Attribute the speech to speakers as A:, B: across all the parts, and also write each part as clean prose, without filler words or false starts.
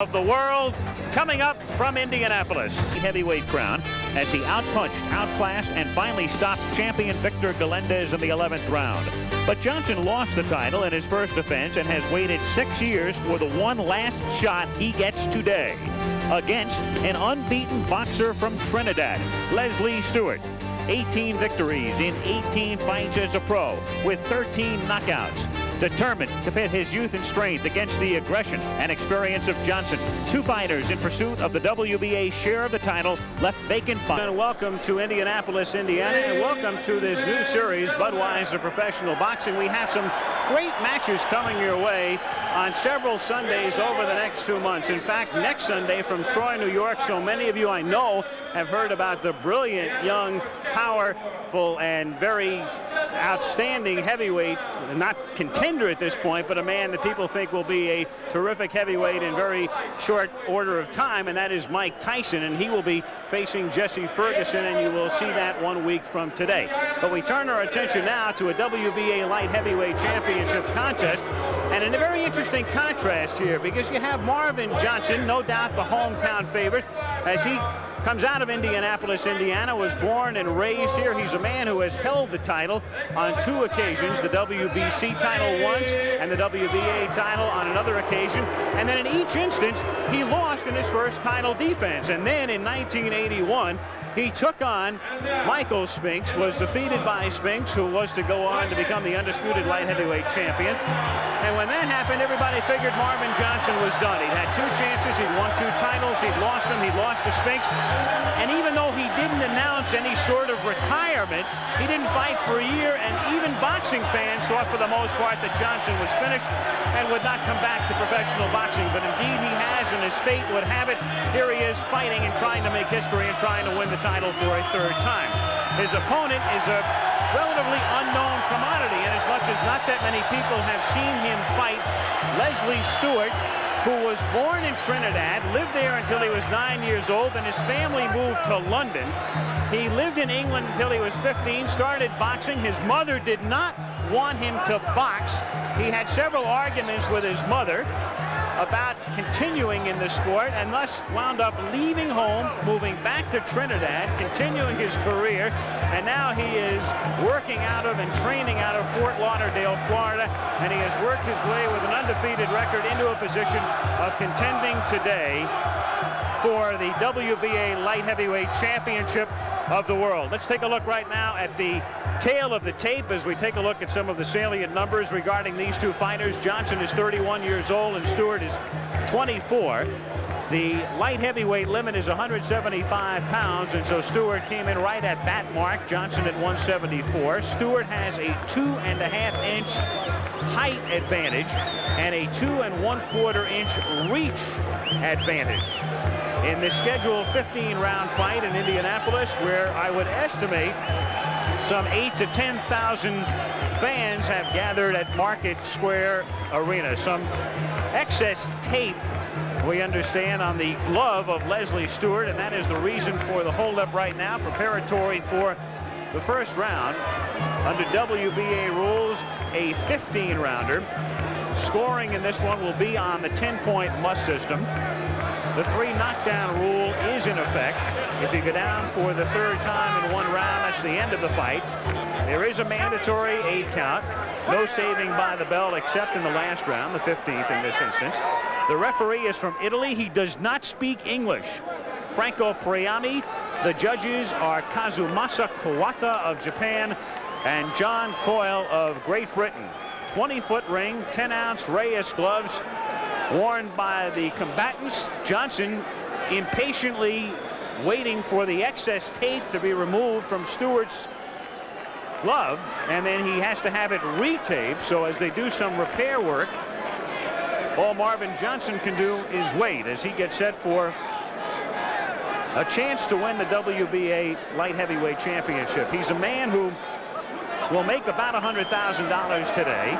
A: Of the world, coming up from Indianapolis. Heavyweight crown as he outpunched, outclassed, and finally stopped champion Victor Galindez in the 11th round. But Johnson lost the title in his first defense and has waited 6 years for the one last shot he gets today against an unbeaten boxer from Trinidad, Leslie Stewart. 18 victories in 18 fights as a pro with 13 knockouts. Determined to pit his youth and strength against the aggression and experience of Johnson. Two fighters in pursuit of the WBA share of the title left vacant. And welcome to Indianapolis, Indiana, and welcome to this new series, Budweiser Professional Boxing. We have some great matches coming your way on several Sundays over the next 2 months. In fact, next Sunday from Troy, New York, so many of you I know have heard about the brilliant, young, powerful, and very outstanding heavyweight, not contender at this point, but a man that people think will be a terrific heavyweight in very short order of time, and that is Mike Tyson, and he will be facing Jesse Ferguson, and you will see that 1 week from today. But we turn our attention now to a WBA light heavyweight championship contest, and in a very interesting contrast here, because you have Marvin Johnson, no doubt the hometown favorite, as he comes out of Indianapolis, Indiana, was born and raised here. He's a man who has held the title on 2 occasions, the WBC title once and the WBA title on another occasion. And then in each instance, he lost in his first title defense. And then in 1981, he took on Michael Spinks, was defeated by Spinks, who was to go on to become the undisputed light heavyweight champion. And when that happened, everybody figured Marvin Johnson was done. He'd had 2 chances, he'd won 2 titles, he'd lost them, he'd lost to Spinks. And even though he didn't announce any sort of retirement, he didn't fight for a year, and even boxing fans thought for the most part that Johnson was finished and would not come back to professional boxing. But indeed he has, and his fate would have it. Here he is fighting and trying to make history and trying to win the title for a 3rd time. His opponent is a relatively unknown commodity, and as much as not that many people have seen him fight, Leslie Stewart, who was born in Trinidad, lived there until he was 9 years old, and his family moved to London. He lived in England until he was 15, started boxing. His mother did not want him to box. He had several arguments with his mother about continuing in the sport, and thus wound up leaving home, moving back to Trinidad, continuing his career, and now he is working out of and training out of Fort Lauderdale, Florida, and he has worked his way with an undefeated record into a position of contending today for the WBA Light Heavyweight Championship of the world. Let's take a look right now at the tail of the tape as we take a look at some of the salient numbers regarding these 2 fighters. Johnson is 31 years old and Stewart is 24. The light heavyweight limit is 175 pounds, and so Stewart came in right at that mark, Johnson at 174. Stewart has a 2.5 inch height advantage and a 2 1/4 inch reach advantage in the scheduled 15-round fight in Indianapolis, where I would estimate some 8,000 to 10,000 fans have gathered at Market Square Arena. Some excess tape, we understand, on the glove of Leslie Stewart, and that is the reason for the holdup right now, preparatory for the first round. Under WBA rules, a 15-rounder. Scoring in this one will be on the 10-point must system. The 3 knockdown rule is in effect. If you go down for the 3rd time in 1 round, that's the end of the fight. There is a mandatory 8 count. No saving by the bell except in the last round, the 15th in this instance. The referee is from Italy. He does not speak English. Franco Priami. The judges are Kazumasa Kawata of Japan and John Coyle of Great Britain. 20-foot ring, 10-ounce Reyes gloves worn by the combatants. Johnson impatiently waiting for the excess tape to be removed from Stewart's glove, and then he has to have it retaped. So as they do some repair work, all Marvin Johnson can do is wait as he gets set for a chance to win the WBA Light Heavyweight Championship. He's a man who will make about $100,000 today.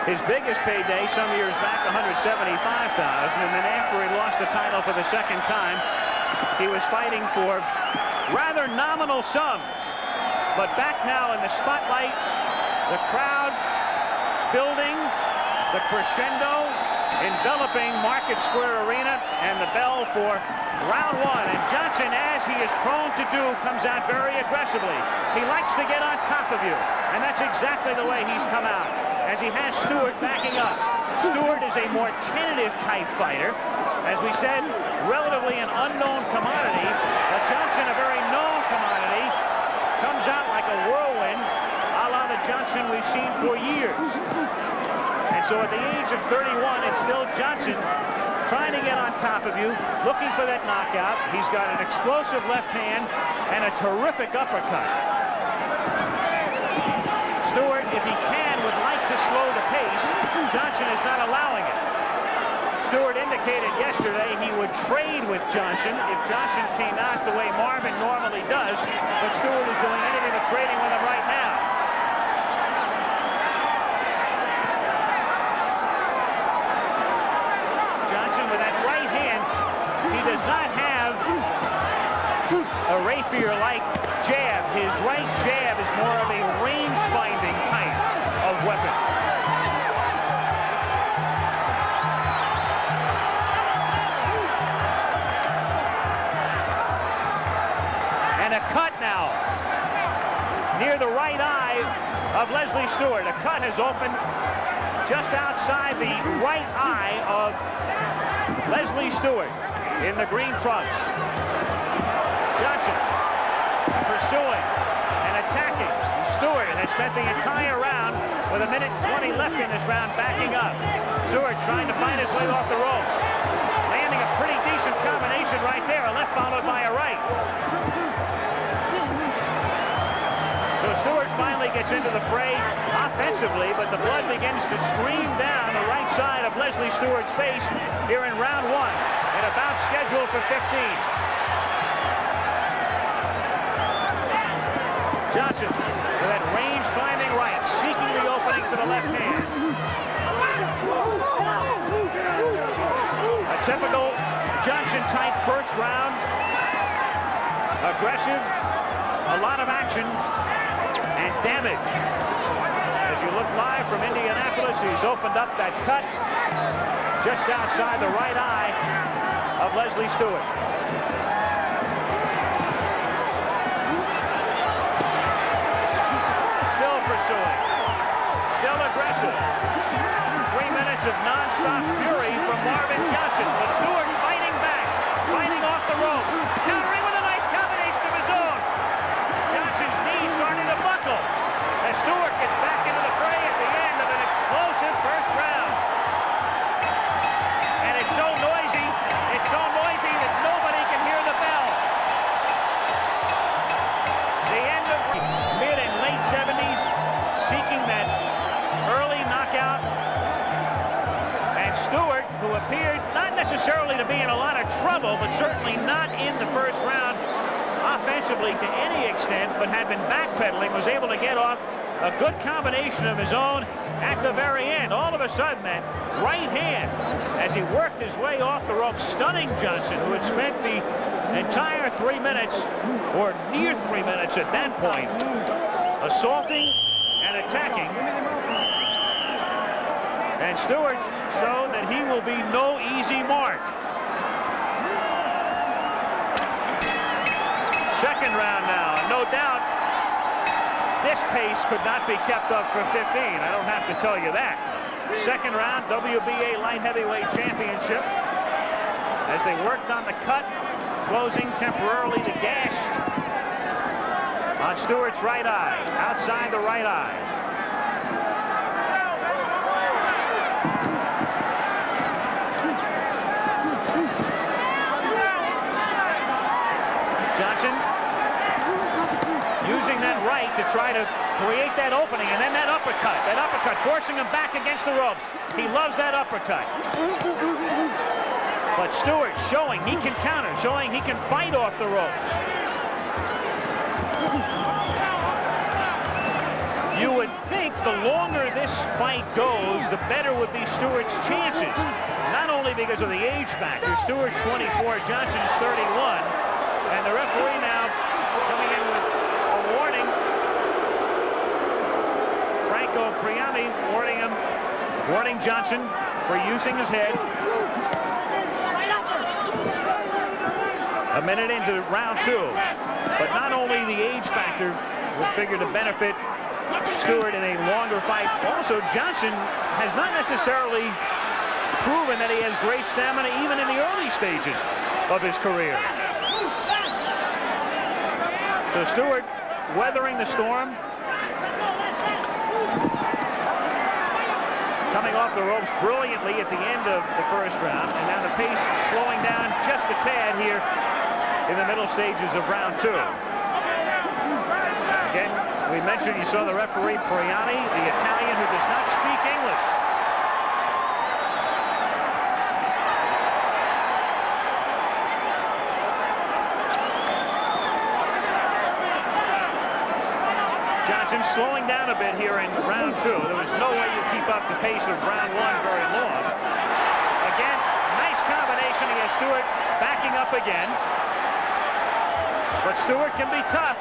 A: His biggest payday some years back, $175,000, and then after he lost the title for the 2nd time, he was fighting for rather nominal sums. But back now in the spotlight, the crowd building, the crescendo, enveloping Market Square Arena, and the bell for round one. And Johnson, as he is prone to do, comes out very aggressively. He likes to get on top of you, and that's exactly the way he's come out, as he has Stewart backing up. Stewart is a more tentative type fighter. As we said, relatively an unknown commodity, but Johnson, a very known commodity, comes out like a whirlwind, a la the Johnson we've seen for years. And so at the age of 31, it's still Johnson trying to get on top of you, looking for that knockout. He's got an explosive left hand and a terrific uppercut. Stewart, if he can, would like to slow the pace. Johnson is not allowing it. Stewart indicated yesterday he would trade with Johnson if Johnson came out the way Marvin normally does, but Stewart is doing anything but trading with him right now. Johnson with that right hand, he does not have a rapier-like jab. His right jab is more of a range-finding type of weapon. And a cut now near the right eye of Leslie Stewart. A cut has opened just outside the right eye of Leslie Stewart in the green trunks. Johnson pursuing and attacking. Stewart has spent the entire round with 1:20 left in this round backing up. Stewart trying to find his way off the ropes. Landing a pretty decent combination right there. A left followed by a right. So Stewart finally gets into the fray offensively, but the blood begins to stream down the right side of Leslie Stewart's face here in round one, and about scheduled for 15. Johnson with that range-finding right, seeking the opening to the left hand. A typical Johnson-type first round. Aggressive, a lot of action, and damage. As you look live from Indianapolis, he's opened up that cut just outside the right eye of Leslie Stewart. Still pursuing, still aggressive. 3 minutes of non-stop fury from Marvin Johnson, but Stewart fighting back, fighting off the ropes, countering with a nice combination of his own. Johnson's knees starting to buckle as Stewart gets back into the fray at the end of an explosive first round. And it's so noisy that nobody can hear the bell. The end of mid and late 70s, seeking that early knockout. And Stewart, who appeared not necessarily to be in a lot of trouble, but certainly not in the first round offensively to any extent, but had been backpedaling, was able to get off a good combination of his own at the very end. All of a sudden, that right hand, as he worked his way off the rope, stunning Johnson, who had spent the entire 3 minutes, or near 3 minutes at that point, assaulting and attacking. And Stewart showed that he will be no easy mark. Second round now, and no doubt this pace could not be kept up for 15. I don't have to tell you that. Second round, WBA light heavyweight championship. As they worked on the cut, closing temporarily the gash on Stewart's right eye, outside the right eye. Johnson using that right to try to create that opening, and then that uppercut forcing him back against the ropes. He loves that uppercut. But Stewart showing he can counter, showing he can fight off the ropes. You would think the longer this fight goes, the better would be Stewart's chances. Not only because of the age factor. Stewart's 24, Johnson's 31. And the referee now coming in with a warning. Franco Priami warning Johnson for using his head. A minute into round 2. But not only the age factor would figure to benefit Stewart in a longer fight, also Johnson has not necessarily proven that he has great stamina even in the early stages of his career. So Stewart weathering the storm. Coming off the ropes brilliantly at the end of the first round, and now the pace slowing down just a tad here in the middle stages of round 2. Again, we mentioned you saw the referee Priani, the Italian who does not speak English. Johnson slowing down a bit here in round 2. There was no way you keep up the pace of round 1 very long. Again, nice combination. He has Stewart backing up again. But Stewart can be tough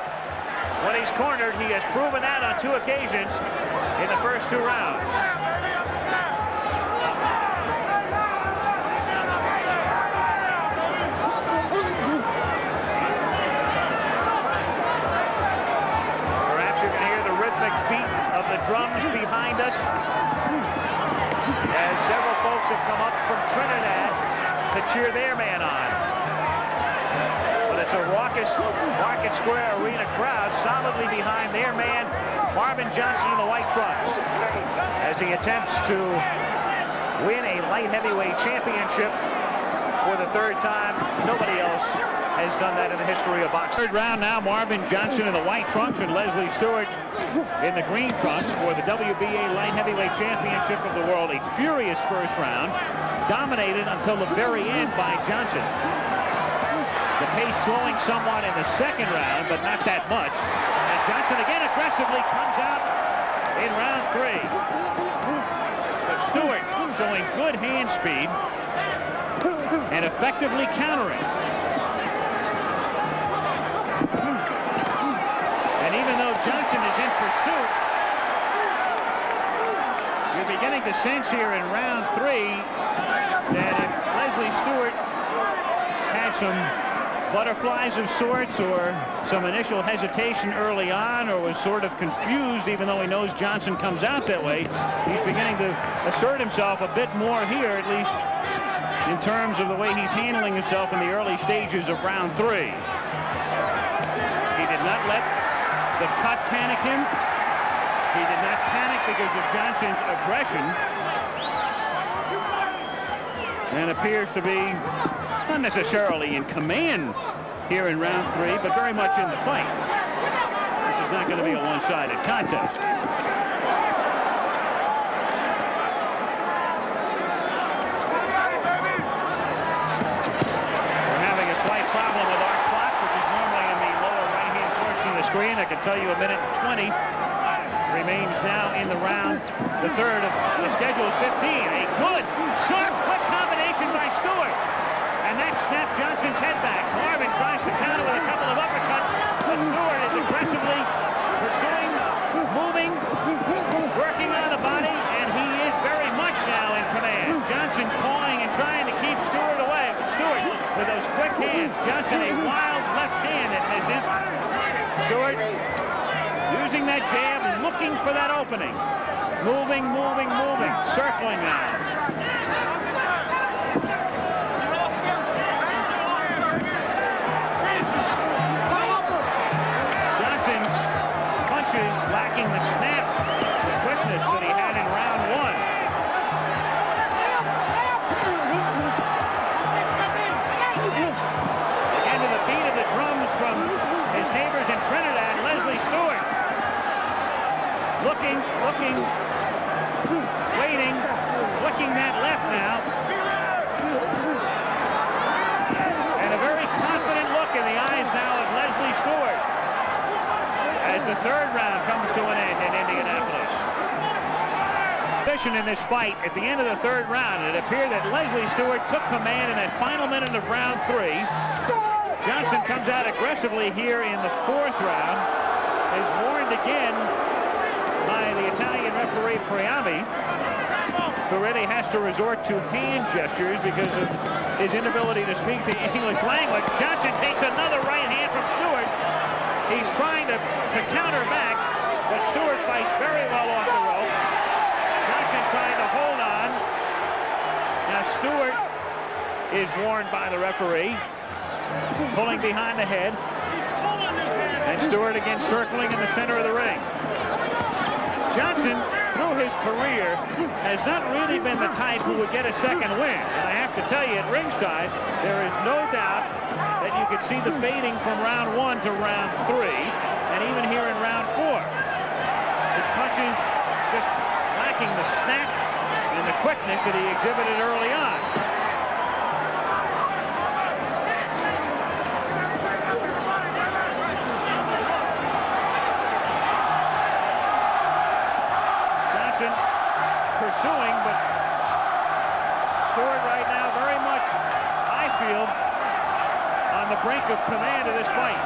A: when he's cornered. He has proven that on 2 occasions in the first 2 rounds. Beat of the drums behind us as several folks have come up from Trinidad to cheer their man on. But it's a raucous Market Square Arena crowd solidly behind their man, Marvin Johnson in the white trunks, as he attempts to win a light heavyweight championship for the 3rd time. Nobody else has done that in the history of boxing. 3rd round now, Marvin Johnson in the white trunks and Leslie Stewart in the green trunks for the WBA light heavyweight championship of the world. A furious first round, dominated until the very end by Johnson. The pace slowing somewhat in the 2nd round, but not that much. And Johnson again aggressively comes out in round 3. But Stewart showing good hand speed and effectively countering. And even though Johnson is in pursuit, you're beginning to sense here in round 3 that if Leslie Stewart had some butterflies of sorts or some initial hesitation early on or was sort of confused, even though he knows Johnson comes out that way, he's beginning to assert himself a bit more here, at least in terms of the way he's handling himself in the early stages of round 3. He did not let the cut panic him. He did not panic because of Johnson's aggression, and appears to be not necessarily in command here in round 3, but very much in the fight. This is not going to be a one-sided contest. We're having a slight problem with our clock, which is normally in the lower right-hand portion of the screen. I can tell you a minute and 20 remains now in the round, the 3rd of the scheduled 15. A good, sharp, quick combination by Stewart. And that snapped Johnson's head back. Marvin tries to counter with a couple of uppercuts, but Stewart is aggressively pursuing, moving, working on the body, and he is very much now in command. Johnson pawing and trying to keep Stewart away, but Stewart with those quick hands. Johnson a wild left hand that misses. Stewart using that jab, looking for that opening. Moving, moving, moving, circling now. Johnson's punches lacking the snap, the quickness that he had in round 1. Again to the beat of the drums from his neighbors in Trinidad, Leslie Stewart. Looking, waiting, flicking that left now. And a very confident look in the eyes now of Leslie Stewart as the 3rd round comes to an end in Indianapolis. In this fight at the end of the 3rd round, it appeared that Leslie Stewart took command in that final minute of round 3. Johnson comes out aggressively here in the 4th round, is warned again by the Italian referee Priami who really has to resort to hand gestures because of his inability to speak the English language. Johnson takes another right hand from Stewart. He's trying to counter back, but Stewart fights very well off the ropes. Johnson trying to hold on. Now Stewart is warned by the referee, pulling behind the head. And Stewart again circling in the center of the ring. Johnson, through his career, has not really been the type who would get a second win. And I have to tell you, at ringside, there is no doubt that you could see the fading from round 1 to round 3, and even here in round 4. His punches just lacking the snap and the quickness that he exhibited early on. Pursuing, but Stewart right now very much, I feel, on the brink of command of this fight.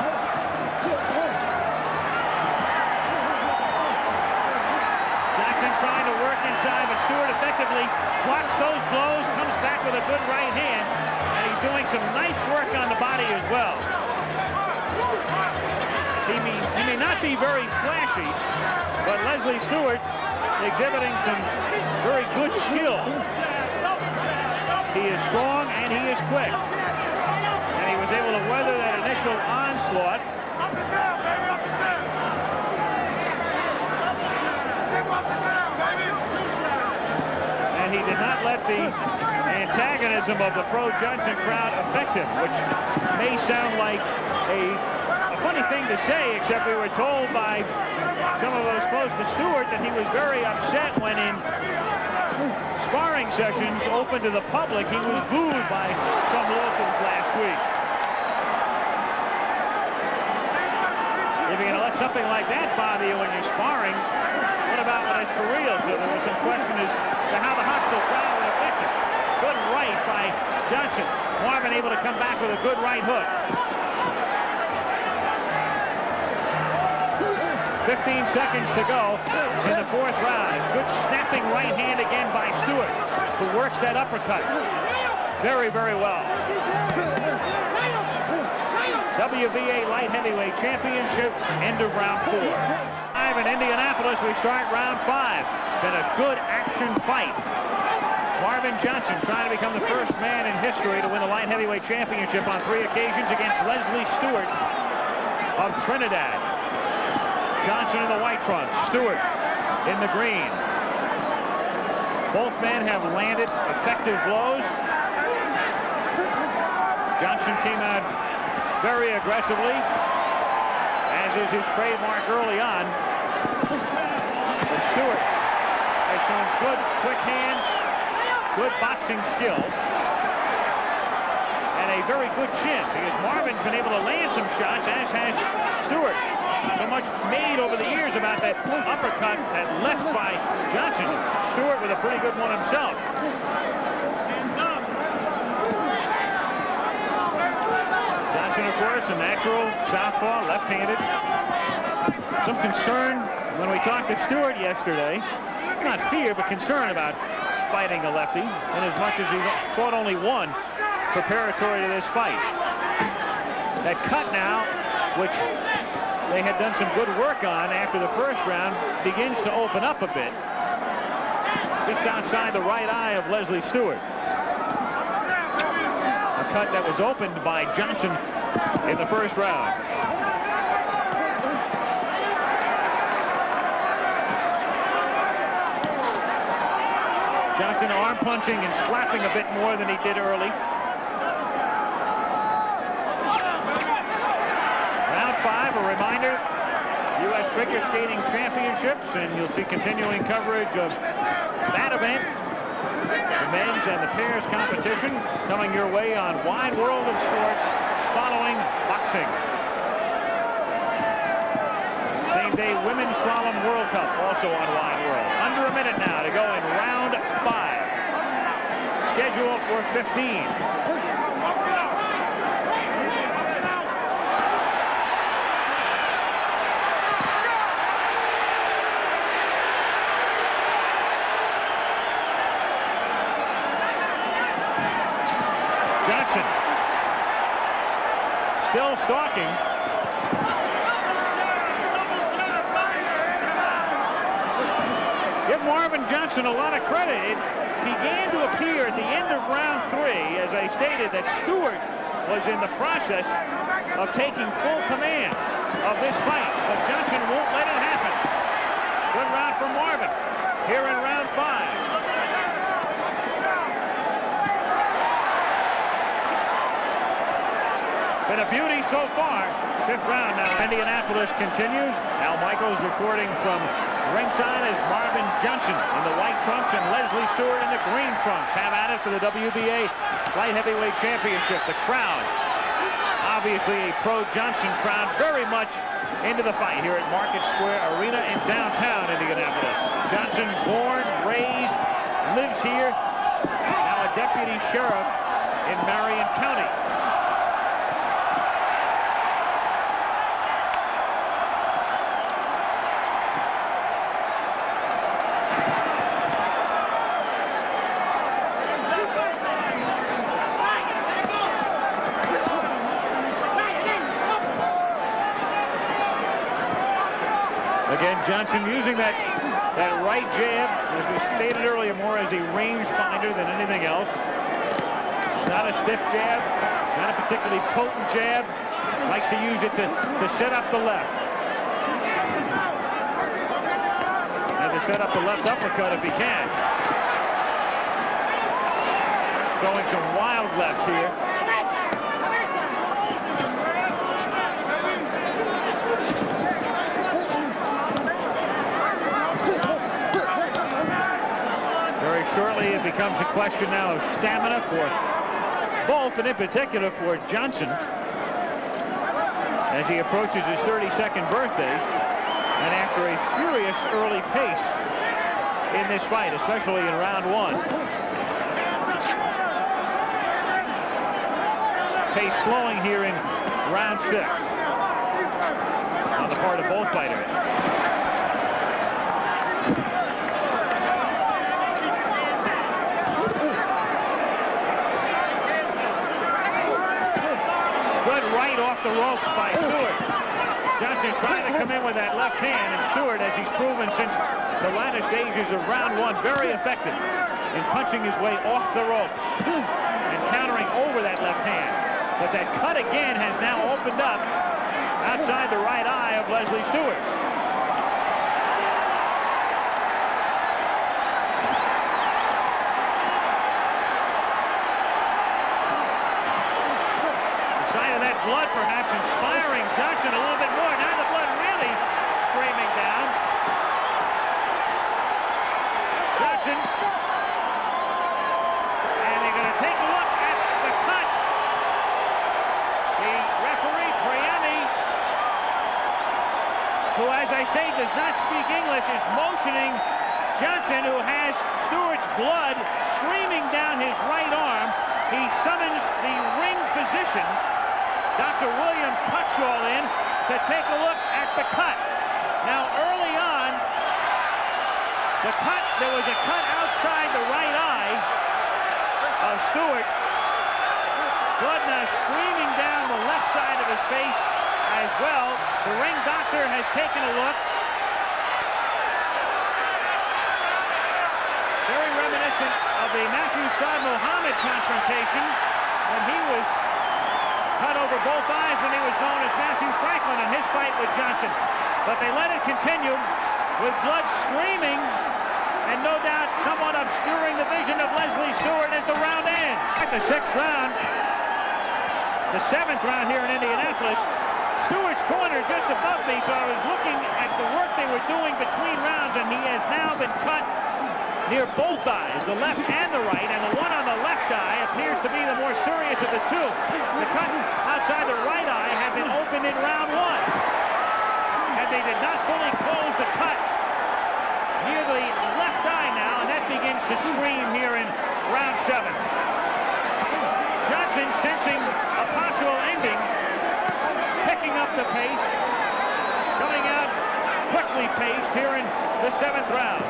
A: Johnson trying to work inside, but Stewart effectively blocks those blows, comes back with a good right hand, and he's doing some nice work on the body as well. He may not be very flashy, but Leslie Stewart exhibiting some very good skill. He is strong and he is quick. And he was able to weather that initial onslaught. And he did not let the antagonism of the pro-Johnson crowd affect him, which may sound like a funny thing to say, except we were told by some of those close to Stewart that he was very upset when in sparring sessions open to the public, he was booed by some locals last week. If you're going to let something like that bother you when you're sparring, what about when it's for real? So there was some question as to how the hostile crowd would affect it. Good right by Johnson. Marvin able to come back with a good right hook. 15 seconds to go in the 4th round. A good snapping right hand again by Stewart, who works that uppercut very, very well. WBA light heavyweight championship, end of round 4. Live in Indianapolis, we start round 5. Been a good action fight. Marvin Johnson trying to become the first man in history to win the light heavyweight championship on 3 occasions against Leslie Stewart of Trinidad. Johnson in the white trunks, Stewart in the green. Both men have landed effective blows. Johnson came out very aggressively, as is his trademark early on. But Stewart has shown good, quick hands, good boxing skill, and a very good chin, because Marvin's been able to land some shots, as has Stewart. So much made over the years about that uppercut, that left by Johnson. Stewart with a pretty good one himself. Johnson, of course, a natural southpaw, left-handed. Some concern when we talked to Stewart yesterday, not fear, but concern about fighting a lefty, in as much as he fought only one preparatory to this fight. That cut now, which they had done some good work on after the first round, begins to open up a bit. Just outside the right eye of Leslie Stewart. A cut that was opened by Johnson in the first round. Johnson arm punching and slapping a bit more than he did early. Round 5, a reminder, U.S. Figure Skating Championships, and you'll see continuing coverage of that event, the men's and the pairs competition, coming your way on Wide World of Sports following boxing. Same day Women's Slalom World Cup also on Wide World. Under a minute now to go in round 5. Scheduled for 15. Johnson still stalking. Give Marvin Johnson a lot of credit. It began to appear at the end of round 3, as I stated, that Stewart was in the process of taking full command of this fight, but Johnson won't let it happen. Good round for Marvin here in round 5. Been a beauty so far. 5th round now. Indianapolis continues. Al Michaels reporting from ringside as Marvin Johnson in the white trunks and Leslie Stewart in the green trunks have at it for the WBA light heavyweight championship. The crowd, obviously a pro-Johnson crowd, very much into the fight here at Market Square Arena in downtown Indianapolis. Johnson, born, raised, lives here, now a deputy sheriff in Marion County. Again, Johnson using that right jab, as we stated earlier, more as a range finder than anything else. It's not a stiff jab, not a particularly potent jab. Likes to use it to set up the left. And to set up the left uppercut if he can. Going some wild lefts here. Shortly, it becomes a question now of stamina for both, but in particular for Johnson, as he approaches his 32nd birthday, and after a furious early pace in this fight, especially in round 1. Pace slowing here in round 6 on the part of both fighters. Right off the ropes by Stewart. Johnson trying to come in with that left hand, and Stewart, as he's proven since the latter stages of round 1, very effective in punching his way off the ropes and countering over that left hand. But that cut again has now opened up outside the right eye of Leslie Stewart. Blood perhaps inspiring Johnson a little bit more. Now the blood really streaming down. Johnson. And they're going to take a look at the cut. The referee, Priami, who, as I say, does not speak English, is motioning Johnson, who has Stewart's blood streaming down his right arm. He summons the ring physician, Dr. William Cutshall, in to take a look at the cut. Now, early on, there was a cut outside the right eye of Stewart. Blood now streaming down the left side of his face as well. The ring doctor has taken a look. Very reminiscent of the Matthew Saad Muhammad confrontation when he was cut over both eyes when he was known as Matthew Franklin in his fight with Johnson. But they let it continue with blood streaming and no doubt somewhat obscuring the vision of Leslie Stewart as the round ends. At the 6th round, the 7th round here in Indianapolis, Stewart's corner just above me, so I was looking at the work they were doing between rounds, and he has now been cut near both eyes, the left and the right, and the one on the left eye appears to be the more serious of the two. The cut outside the right eye had been opened in round 1, and they did not fully close the cut near the left eye now, and that begins to stream here in round 7. Johnson, sensing a possible ending, picking up the pace, coming out quickly paced here in the 7th round.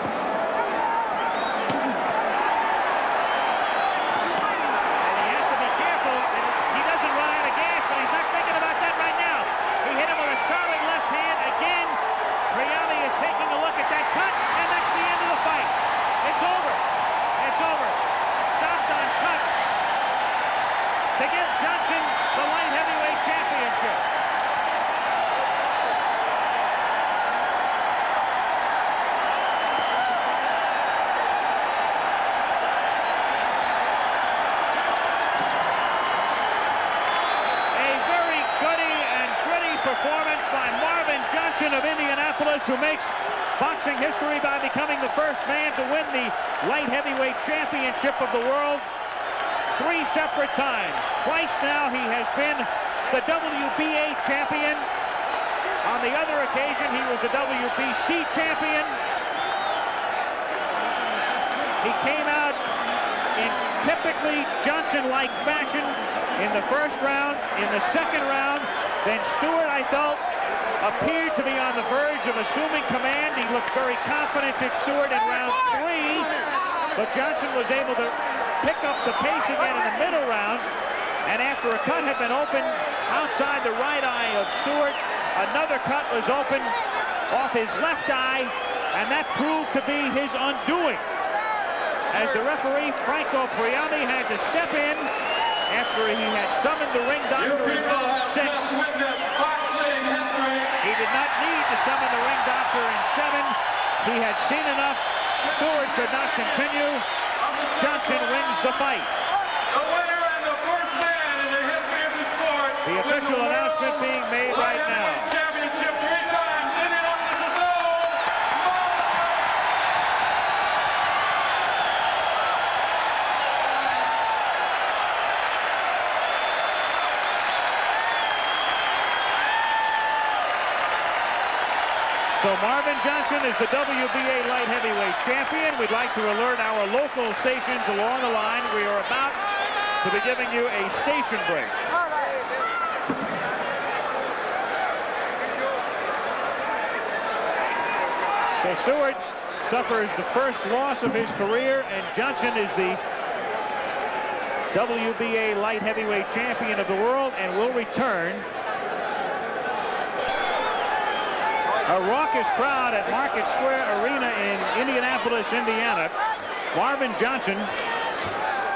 A: Johnson the light heavyweight championship. Performance by Marvin Johnson of Indianapolis, who makes boxing history by becoming the first man to win the light heavyweight championship of the world 3 separate times. Twice now he has been the WBA champion. On the other occasion, he was the WBC champion. He came out in typically Johnson-like fashion in the first round. In the second round, then Stewart, I felt, appeared to be on the verge of assuming command. He looked very confident at Stewart in round 3, but Johnson was able to pick up the pace again in the middle rounds, and after a cut had been opened outside the right eye of Stewart, another cut was opened off his left eye, and that proved to be his undoing, as the referee, Franco Priami, had to step in after he had summoned the ring doctor in round 6. He did not need to summon the ring doctor in 7. He had seen enough. Stewart could not continue. Johnson wins the fight.
B: The winner and the first man in the history of the sport.
A: The official announcement being made right now.
B: Championship 3 times. Indianapolis is gold.
A: So Marvin Johnson is the WBA light heavyweight champion. We'd like to alert our local stations along the line. We are about to be giving you a station break. So Stewart suffers the first loss of his career, and Johnson is the WBA light heavyweight champion of the world and will return. A raucous crowd at Market Square Arena in Indianapolis, Indiana. Marvin Johnson,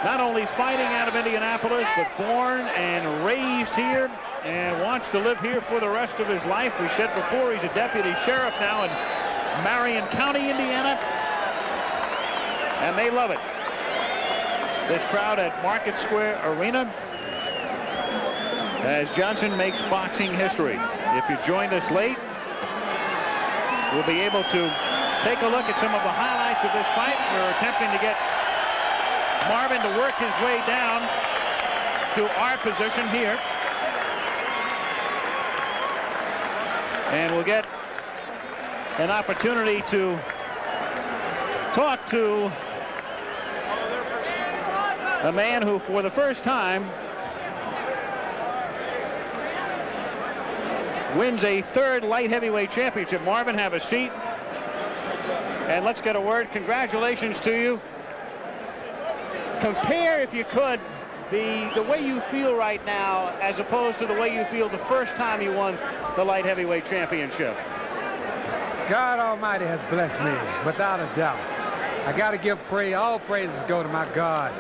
A: not only fighting out of Indianapolis, but born and raised here and wants to live here for the rest of his life. We said before, he's a deputy sheriff now in Marion County, Indiana, and they love it. This crowd at Market Square Arena as Johnson makes boxing history. If you joined us late, we'll be able to take a look at some of the highlights of this fight. We're attempting to get Marvin to work his way down to our position here. And we'll get an opportunity to talk to a man who, for the first time, wins a 3rd light heavyweight championship. Marvin, have a seat. And let's get a word. Congratulations to you. Compare, if you could, the way you feel right now as opposed to the way you feel the first time you won the light heavyweight championship.
C: God Almighty has blessed me, without a doubt. I got to give praise. All praises go to my God.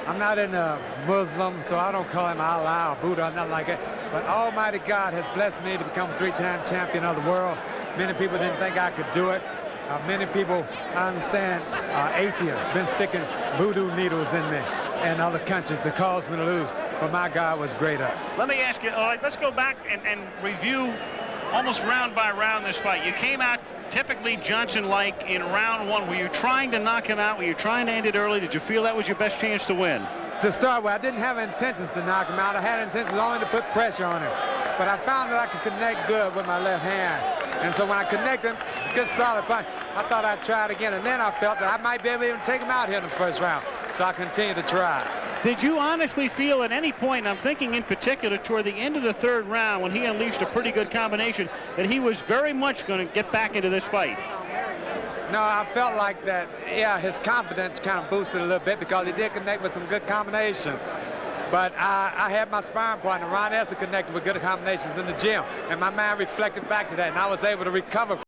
C: I'm not in a Muslim, so I don't call him Allah or Buddha or nothing like that. But Almighty God has blessed me to become 3-time champion of the world. Many people didn't think I could do it. Many people, I understand, are atheists, been sticking voodoo needles in me and other countries to cause me to lose. But my God was greater.
A: Let me ask you, let's go back and review almost round by round this fight. You came out typically Johnson-like in round 1. Were you trying to knock him out? Were you trying to end it early? Did you feel that was your best chance to win?
C: To start with, I didn't have intentions to knock him out. I had intentions only to put pressure on him. But I found that I could connect good with my left hand. And so when I connected him, good solid punch, I thought I'd try it again. And then I felt that I might be able to even take him out here in the first round. So I continued to try.
A: Did you honestly feel at any point, and I'm thinking in particular toward the end of the 3rd round when he unleashed a pretty good combination, that he was very much going to get back into this fight?
C: No, I felt like that, yeah, his confidence kind of boosted a little bit because he did connect with some good combination. But I had my sparring partner, Ron Esser, connected with good combinations in the gym. And my mind reflected back to that, and I was able to recover